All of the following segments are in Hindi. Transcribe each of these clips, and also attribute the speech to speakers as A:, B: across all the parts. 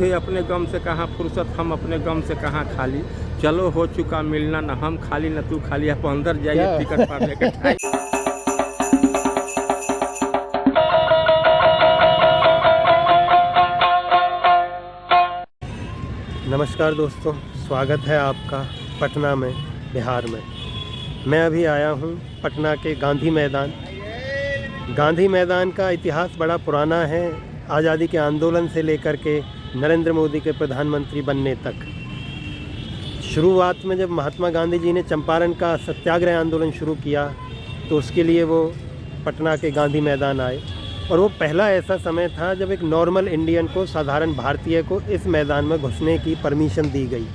A: तुझे अपने गम से कहाँ फुर्सत, हम अपने गम से कहाँ खाली। चलो हो चुका मिलना, न हम खाली न तू खाली। आप अंदर जाइए, टिकट पाने के टाइम।
B: नमस्कार दोस्तों, स्वागत है आपका पटना में, बिहार में। मैं अभी आया हूँ पटना के गांधी मैदान। गांधी मैदान का इतिहास बड़ा पुराना है, आज़ादी के आंदोलन से लेकर के नरेंद्र मोदी के प्रधानमंत्री बनने तक। शुरुआत में जब महात्मा गांधी जी ने चंपारण का सत्याग्रह आंदोलन शुरू किया तो उसके लिए वो पटना के गांधी मैदान आए, और वो पहला ऐसा समय था जब एक नॉर्मल इंडियन को, साधारण भारतीय को इस मैदान में घुसने की परमिशन दी गई,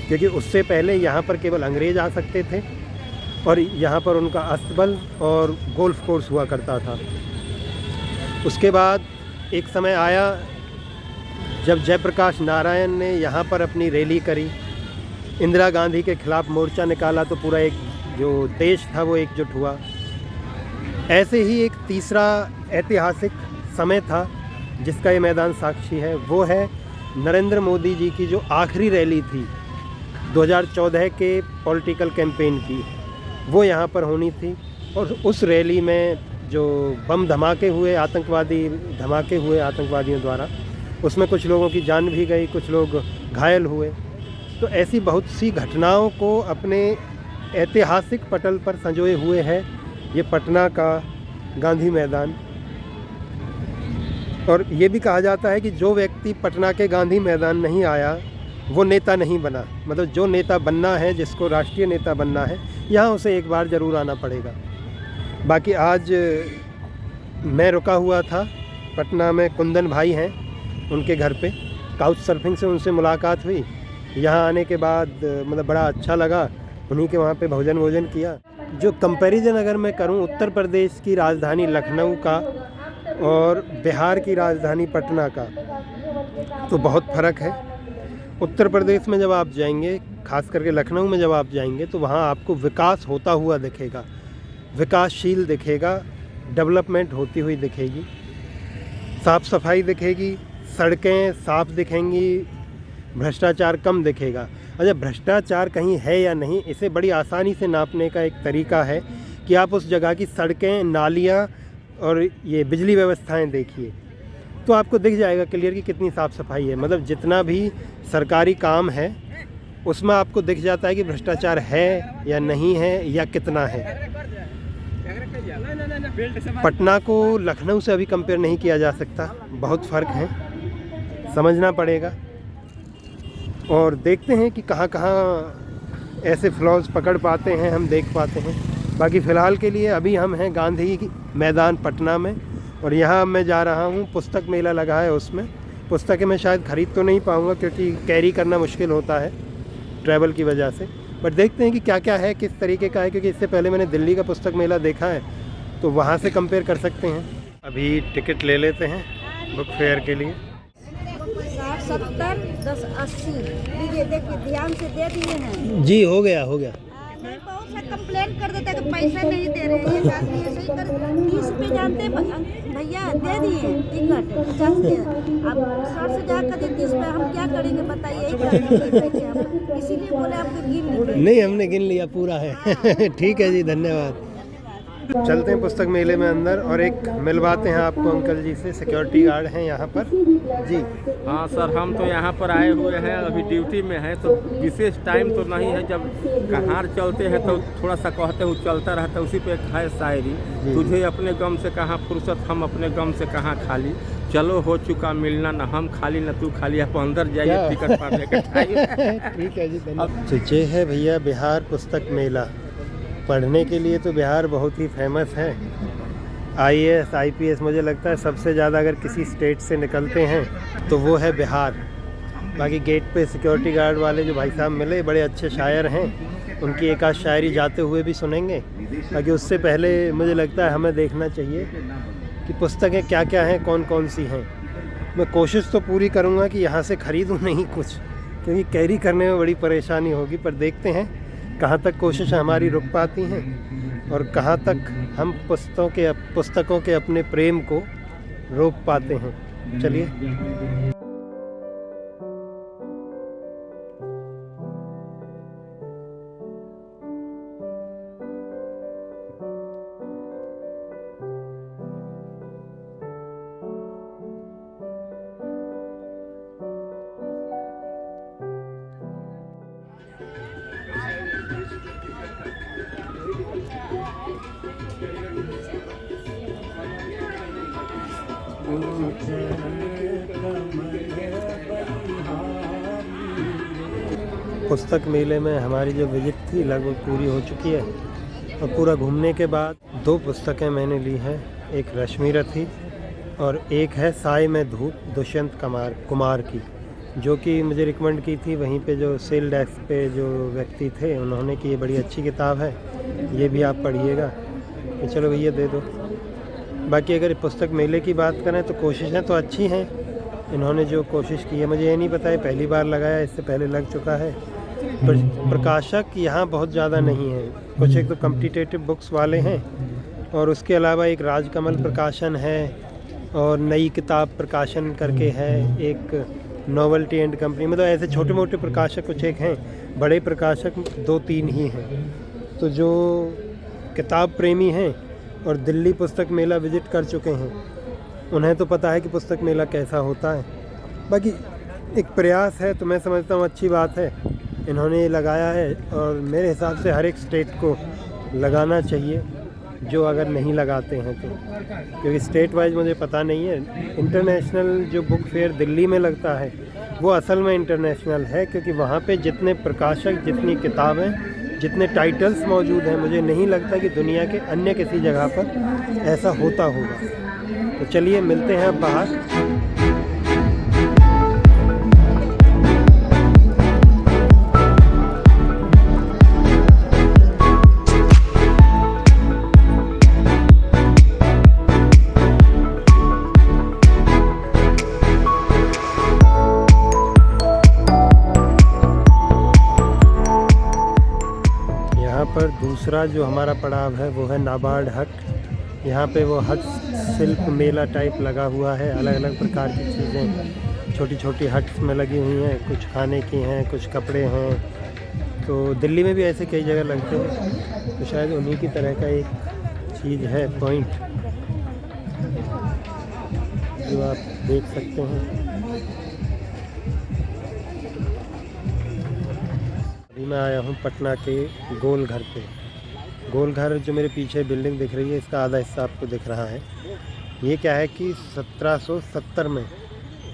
B: क्योंकि उससे पहले यहाँ पर केवल अंग्रेज़ आ सकते थे और यहाँ पर उनका अस्तबल और गोल्फ कोर्स हुआ करता था। उसके बाद एक समय आया जब जयप्रकाश नारायण ने यहाँ पर अपनी रैली करी, इंदिरा गांधी के खिलाफ मोर्चा निकाला, तो पूरा एक जो देश था वो एकजुट हुआ। ऐसे ही एक तीसरा ऐतिहासिक समय था जिसका ये मैदान साक्षी है, वो है नरेंद्र मोदी जी की जो आखिरी रैली थी 2014 के पॉलिटिकल कैंपेन की, वो यहाँ पर होनी थी। और उस रैली में जो बम धमाके हुए, आतंकवादी धमाके हुए आतंकवादियों द्वारा, उसमें कुछ लोगों की जान भी गई, कुछ लोग घायल हुए। तो ऐसी बहुत सी घटनाओं को अपने ऐतिहासिक पटल पर संजोए हुए है ये पटना का गांधी मैदान। और ये भी कहा जाता है कि जो व्यक्ति पटना के गांधी मैदान नहीं आया वो नेता नहीं बना। मतलब जो नेता बनना है, जिसको राष्ट्रीय नेता बनना है, यहाँ उसे एक बार ज़रूर आना पड़ेगा। बाकी आज मैं रुका हुआ था पटना में, कुंदन भाई हैं, उनके घर पे काउच सर्फिंग से उनसे मुलाकात हुई। यहाँ आने के बाद मतलब बड़ा अच्छा लगा, उन्हीं के वहाँ पे भोजन किया। जो कंपैरिजन अगर मैं करूँ उत्तर प्रदेश की राजधानी लखनऊ का और बिहार की राजधानी पटना का, तो बहुत फ़र्क है। उत्तर प्रदेश में जब आप जाएंगे, खास करके लखनऊ में जब आप जाएंगे, तो वहाँ आपको विकास होता हुआ दिखेगा, विकासशील दिखेगा, डेवलपमेंट होती हुई दिखेगी, साफ़ सफाई दिखेगी, सड़कें साफ़ दिखेंगी, भ्रष्टाचार कम दिखेगा। अच्छा, भ्रष्टाचार कहीं है या नहीं, इसे बड़ी आसानी से नापने का एक तरीका है कि आप उस जगह की सड़कें, नालियाँ और ये बिजली व्यवस्थाएं देखिए, तो आपको दिख जाएगा क्लियर कि कितनी साफ़ सफाई है। मतलब जितना भी सरकारी काम है उसमें आपको दिख जाता है कि भ्रष्टाचार है या नहीं है या कितना है। पटना को लखनऊ से अभी कंपेयर नहीं किया जा सकता, बहुत फ़र्क है, समझना पड़ेगा। और देखते हैं कि कहाँ कहाँ ऐसे फ्लॉज पकड़ पाते हैं, हम देख पाते हैं। बाकी फ़िलहाल के लिए अभी हम हैं गांधी मैदान पटना में, और यहाँ मैं जा रहा हूँ, पुस्तक मेला लगा है, उसमें पुस्तकें मैं शायद ख़रीद तो नहीं पाऊँगा क्योंकि कैरी करना मुश्किल होता है ट्रैवल की वजह से। बट देखते हैं कि क्या क्या है, किस तरीके का है, क्योंकि इससे पहले मैंने दिल्ली का पुस्तक मेला देखा है, तो वहाँ से कंपेयर कर सकते हैं। अभी टिकट ले लेते हैं बुक फेयर के लिए।
C: 70, 10, 80 लीजिए, देखिए ध्यान से दे दिए हैं
B: जी, हो गया।
C: नहीं, बहुत से कंप्लेंट कर देते हैं कि पैसे नहीं दे रहे हैं। एक आदमी ऐसे ही कर 30 रुपये जानते हैं भैया, दे दिए टिकट 50 के, आप 60 से जाकर कर 30 रुपये, हम क्या करेंगे बताइए। इसीलिए बोले आपको गिन लीजिए।
B: नहीं, हमने गिन लिया, पूरा है। ठीक है जी, धन्यवाद। चलते हैं पुस्तक मेले में अंदर और एक मिलवाते हैं आपको अंकल जी से, सिक्योरिटी गार्ड हैं यहाँ पर जी।
A: हाँ सर, हम तो यहाँ पर आए हुए हैं, अभी ड्यूटी में है, तो विशेष टाइम तो नहीं है। जब कहाँ चलते हैं तो थोड़ा सा कहते हैं, चलता रहता है। उसी पे एक है शायरी, तुझे अपने गम से कहाँ फुर्सत, हम अपने गम से कहाँ खाली। चलो हो चुका मिलना, न हम खाली न तू खाली। आप अंदर जाइए, टिकट पाने के टाइम।
B: ठीक है जी, धन्यवाद। तो ये है भैया बिहार पुस्तक मेला। पढ़ने के लिए तो बिहार बहुत ही फेमस है। IAS IPS मुझे लगता है सबसे ज़्यादा अगर किसी स्टेट से निकलते हैं तो वो है बिहार। बाकी गेट पे सिक्योरिटी गार्ड वाले जो भाई साहब मिले, बड़े अच्छे शायर हैं, उनकी एक आध शायरी जाते हुए भी सुनेंगे। बाकी उससे पहले मुझे लगता है हमें देखना चाहिए कि पुस्तकें क्या क्या हैं, कौन कौन सी हैं। मैं कोशिश तो पूरी करूँगा कि यहाँ से ख़रीदूँ नहीं कुछ, क्योंकि कैरी करने में बड़ी परेशानी होगी। पर देखते हैं कहाँ तक कोशिश हमारी रुक पाती हैं और कहाँ तक हम पुस्तकों के अपने प्रेम को रोक पाते हैं। चलिए। पुस्तक मेले में हमारी जो विजिट थी लगभग पूरी हो चुकी है और पूरा घूमने के बाद 2 पुस्तकें मैंने ली हैं। एक रश्मिरथी और एक है साय में धूप दुष्यंत कुमार की, जो कि मुझे रिकमेंड की थी वहीं पे जो सेल डेस्क पे जो व्यक्ति थे उन्होंने कि ये बड़ी अच्छी किताब है, ये भी आप पढ़िएगा। तो चलो भैया दे दो। बाकी अगर पुस्तक मेले की बात करें तो कोशिशें तो अच्छी हैं, इन्होंने जो कोशिश की है मुझे ये नहीं पता है, पहली बार लगाया, इससे पहले लग चुका है। प्रकाशक यहाँ बहुत ज़्यादा नहीं है, कुछ एक तो कॉम्पिटिटिव बुक्स वाले हैं और उसके अलावा एक राजकमल प्रकाशन है और नई किताब प्रकाशन करके है, एक नॉवेल्टी एंड कंपनी, मतलब ऐसे छोटे मोटे प्रकाशक कुछ एक हैं, बड़े प्रकाशक 2-3 ही हैं। तो जो किताब प्रेमी हैं और दिल्ली पुस्तक मेला विज़िट कर चुके हैं उन्हें तो पता है कि पुस्तक मेला कैसा होता है। बाकी एक प्रयास है तो मैं समझता हूँ अच्छी बात है, इन्होंने ये लगाया है और मेरे हिसाब से हर एक स्टेट को लगाना चाहिए जो अगर नहीं लगाते हैं तो, क्योंकि स्टेट वाइज मुझे पता नहीं है। इंटरनेशनल जो बुक फेयर दिल्ली में लगता है वो असल में इंटरनेशनल है, क्योंकि वहाँ पे जितने प्रकाशक, जितनी किताबें, जितने टाइटल्स मौजूद हैं, मुझे नहीं लगता कि दुनिया के अन्य किसी जगह पर ऐसा होता होगा। तो चलिए मिलते हैं अब बाहर। पर दूसरा जो हमारा पड़ाव है वो है नाबार्ड हट। यहाँ पे वो हट शिल्प मेला टाइप लगा हुआ है, अलग अलग प्रकार की चीज़ें छोटी छोटी हट्स में लगी हुई हैं, कुछ खाने की हैं, कुछ कपड़े हैं। तो दिल्ली में भी ऐसे कई जगह लगते हैं, तो शायद उन्हीं की तरह का एक चीज़ है पॉइंट जो आप देख सकते हैं। अभी मैं आया हूँ पटना के गोल घर पे। गोल घर जो मेरे पीछे बिल्डिंग दिख रही है इसका आधा हिस्सा आपको दिख रहा है। ये क्या है कि 1770 में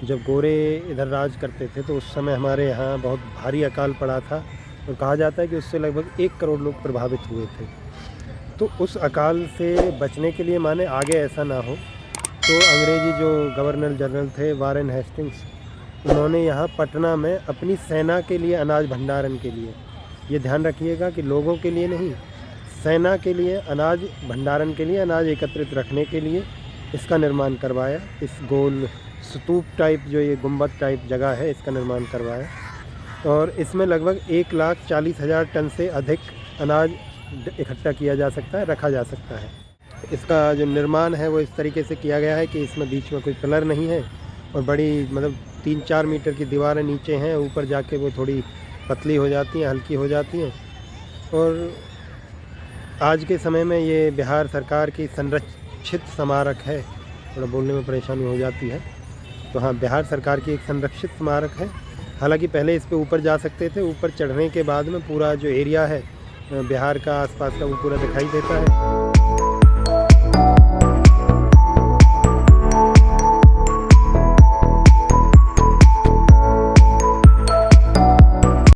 B: जब गोरे इधर राज करते थे तो उस समय हमारे यहाँ बहुत भारी अकाल पड़ा था और कहा जाता है कि उससे लगभग 1 करोड़ लोग प्रभावित हुए थे। तो उस अकाल से बचने के लिए माने आगे ऐसा ना हो, तो अंग्रेज़ी जो गवर्नर जनरल थे वारेन हेस्टिंग्स, उन्होंने यहाँ पटना में अपनी सेना के लिए अनाज भंडारण के लिए, ये ध्यान रखिएगा कि लोगों के लिए नहीं, सेना के लिए अनाज भंडारण के लिए, अनाज एकत्रित रखने के लिए इसका निर्माण करवाया। इस गोल स्तूप टाइप जो ये गुंबद टाइप जगह है इसका निर्माण करवाया और इसमें लगभग 1,40,000 टन से अधिक अनाज इकट्ठा किया जा सकता है, रखा जा सकता है। इसका जो निर्माण है वो इस तरीके से किया गया है कि इसमें बीच में कोई पिलर नहीं है और बड़ी मतलब 3-4 मीटर की दीवारें नीचे हैं, ऊपर जाके वो थोड़ी पतली हो जाती हैं, हल्की हो जाती हैं। और आज के समय में ये बिहार सरकार की संरक्षित स्मारक है, थोड़ा बोलने में परेशानी हो जाती है। तो हाँ, बिहार सरकार की एक संरक्षित स्मारक है। हालांकि पहले इस पे ऊपर जा सकते थे, ऊपर चढ़ने के बाद में पूरा जो एरिया है बिहार का आसपास का वो पूरा दिखाई देता है।